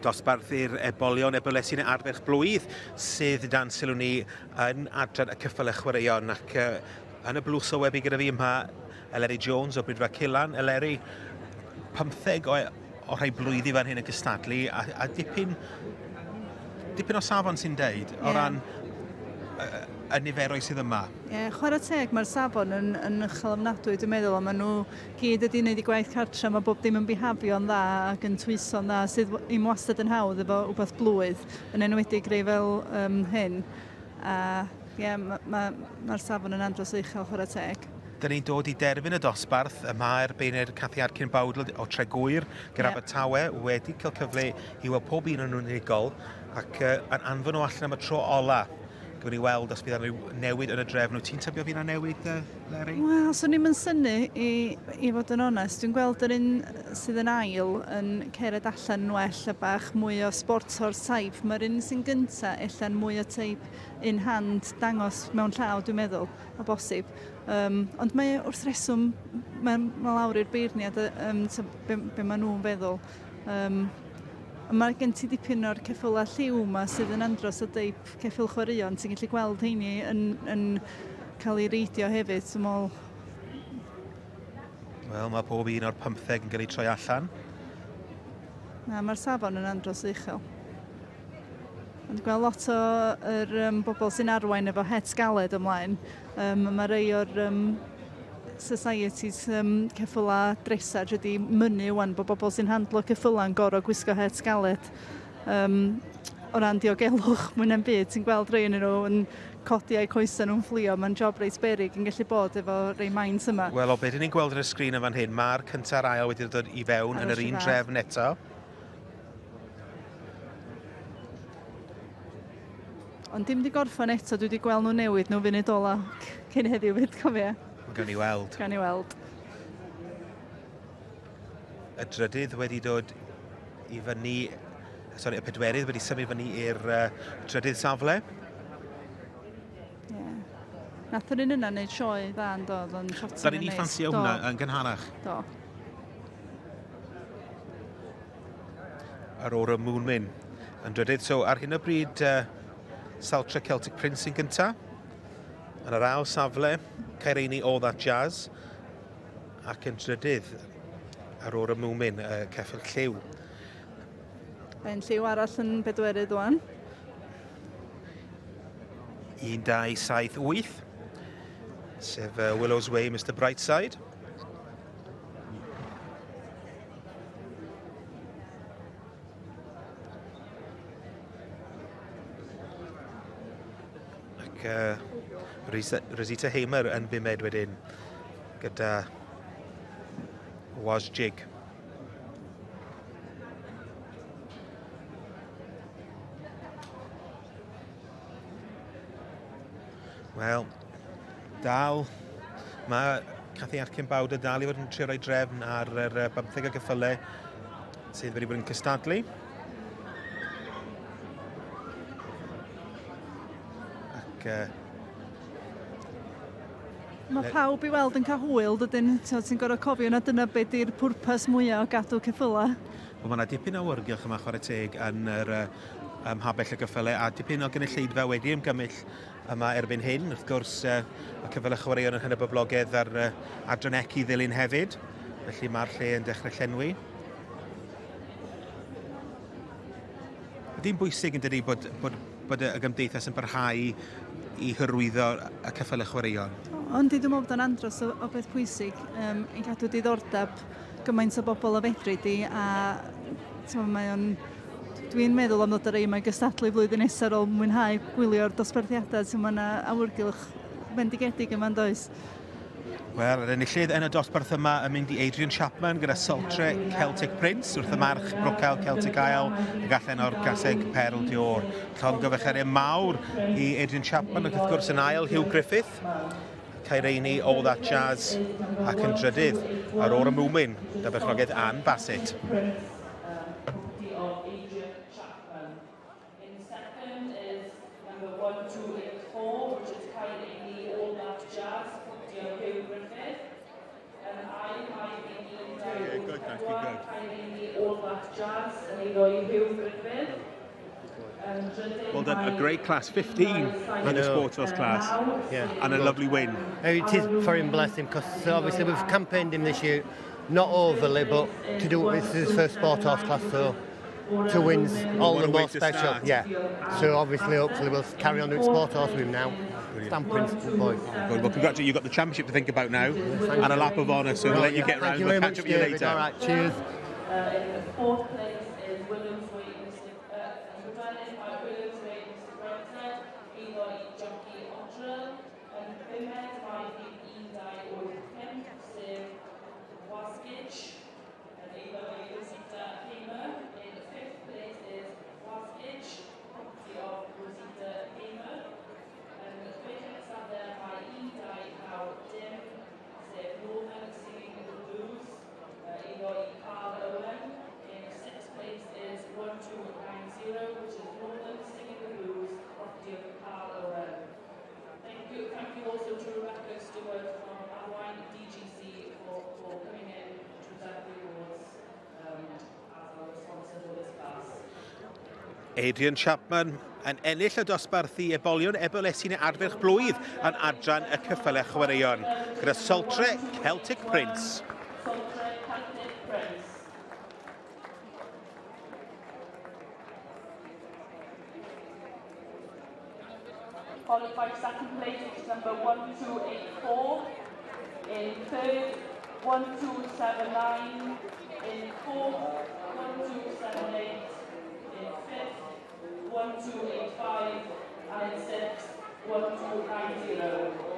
Dosbarth i'r Ebolion, Eboles sy'n Adfarch blwydd, sydd dan sylw ni yn adran y Ceffylau Chwaraeon. Ac yn y blwch sylwebu gyda fi yma, Eleri Jones o Brydfa Culan. Eleri, 15 o rhai blwyddi fan hyn yn cystadlu, a dipyn o safon sy'n deud o ran y niferoedd sydd yma. Chwarae teg, mae'r safon yn uchel ofnadwy, dwi'n meddwl, a maen nhw gyd wedi wneud i gwaith cartra, mae bob dim yn bihafio'n dda ac yn twyso'n dda, sydd i'm wastad yn hawdd efo wbeth blwydd, yn enwedig greu fel hyn. A mae'r safon yn andros uchel chwarae teg. Dyna ni'n dod i derbyn y dosbarth, yma erbyn i'r Cathiad Cynbawdl o Tregwyr, gyda Abertawe, wedi cael cyfle i weld pob un yn unigol, ac yn anfon nhw allan am y tro ola. Gwyd ni weld os bydd yna newid yn y drefn. Wyt ti'n tybio fi yna newid, Leri? Wel, swn i'n synnu i fod yn onest. Dwi'n gweld yr un sydd yn ail yn cered allan yn well a bach mwy o sport o'r taip. Mae'r un sy'n gynta allan mwy o taip in hand dangos mewn llaw, dwi'n meddwl, o bosib. Ond mae wrth reswm, mae lawr i'r beirniad be maen nhw'n feddwl. Mae gen ti dipyn o'r ceffylau lliw yma sydd yn andros o deip Ceffylau Chwaraeon. Ti'n gallu gweld heini yn cael ei reidio hefyd. Wel, mae pob un o'r 15 yn cael ei troi allan. Mae'r safon yn andros uchel. Ond gweld lot o'r bobl sy'n arwain efo het galed ymlaen. Mae rei o'r societies ceffylau dresar wedi mynnu wan bod bobl sy'n handlo ceffylau yn gorau gwisgo het galed o ran diogelwch mwy na'n byd. Ti'n gweld rei yn nhw yn codi a'u coesau nhw'n fflio. Mae'n job reit berig yn gallu bod efo rei mains yma. Wel, o beth ni'n gweld ar y sgrin yn fan hyn, mae'r cynta'r ail wedi dod i fewn yn yr un drefn eto. Ond dim di gorffan eto, dwi wedi gweld nhw newid nhw funud ola cyn heddiw fyd, cofio. Gawn ni weld. Gawn ni weld. Y drydydd wedi dod i fyny, y pedwerydd wedi symud fyny i'r drydydd safle. Nath yr un yna wneud sioe dda yn dod, ond shotyn yn neis. Da ni'n ffansio hwnna yn gynharach. Do. Ar ôl y Moonmin yn drydydd. So ar hyn o bryd, Saltra Celtic Prince yn gynta. Yn yr ail safle, Caerini All That Jazz. Ac yn drydydd, ar ôl y Moonmin, Ceffyl Lliw. Fe'n lliw arall yn bedwerydd wan. 1, 2, 7, 8. Sef Willow's Way, Mr Brightside. Ac Rosita Hamer yn bumed wedyn gyda Was Jig. Wel, dal, mae Cathy Cynbawdl dal i fod yn trio roi drefn ar yr 15 o geffylau sydd wedi bod yn cystadlu. Ac mae pawb i weld yn cael hwyl, dydyn ti'n gorfod cofio na dyna beth yw'r pwrpas mwyaf o gadw ceffylau. Mae yna dipyn o awyrgylch yma chwarae teg yn yr habell y geffylau a dipyn o gynulleidfa wedi ymgymull yma erbyn hyn. Wrth gwrs, y Ceffylau Chwaraeon yn hyn o boblogaidd ar adran ecu ddilyn hefyd. Felly mae'r lle yn dechrau llenwi. Ydy'n bwysig yn dydi bod y gymdeithas yn parhau i hyrwyddo y Ceffylau Chwaraeon? Ond dwi'n meddwl bod yn andros o beth pwysig i gadw diddordeb gymaint o bobl o fedri di a dwi'n meddwl am ddod ar ei mae gystadlu flwyddyn nesaf ar ôl mwynhau gwylio'r dosbarthiadau sy'n mae'n awyrgylch bendigedig yma'n does. Wel, yr enillydd yn y dosbarth yma yn mynd i Adrian Chapman gyda Saltra Celtic Prince wrth y march Brocael Celtic Isle ac allan o'r gaseg Perl Dior. Llongyfecheriad mawr i Adrian Chapman ac wrth gwrs yn ail Hugh Griffith. Caerini All That Jazz ac yn drydydd ar ôl y Moonmin, da berchnogaeth Ann Bassett. Well done, a great class, 15 in the sports horse class, and a lovely win. It is for him, bless him, because obviously we've campaigned him this year, not overly, but to do it with his first sport horse class, so to win's all the more special. Yeah. So obviously, hopefully, we'll carry on doing sport horse with him now. Stamping the boy. Good. Well, congratulations, you've got the championship to think about now, and a lap of honour, so we'll let you get round. We'll catch up with you later. All right, cheers. In the fourth place is Williams Way, returning by Williams Way, Mr. Brentford, Eloy Jockey Andre, and Bimed by the Edai or Kemp, Save Waskich, and Eloy Rosita Hamer. In fifth place is Waskich, property of Rosita Hamer, and the wickets are there by Edai How Dim, Save Norman Singing the Blues, Eloy Carl Owen. In sixth place is 1290, which is Northern Singing the Blues, property of Carl Owen. Thank you also to Rebecca Stewart from Alwine DGC for coming in to present the awards as our sponsor for this class. Adrian Chapman yn ennill y dosbarthu ebolion Eboles sy'n Adfarch blwydd yn adran y Ceffylau Chwaraeon gyda Soltre Celtic Prince. Followed by second place, which is number 1284. In third, 1279. In fourth, 1278. In fifth, 1285. And in sixth, 1290.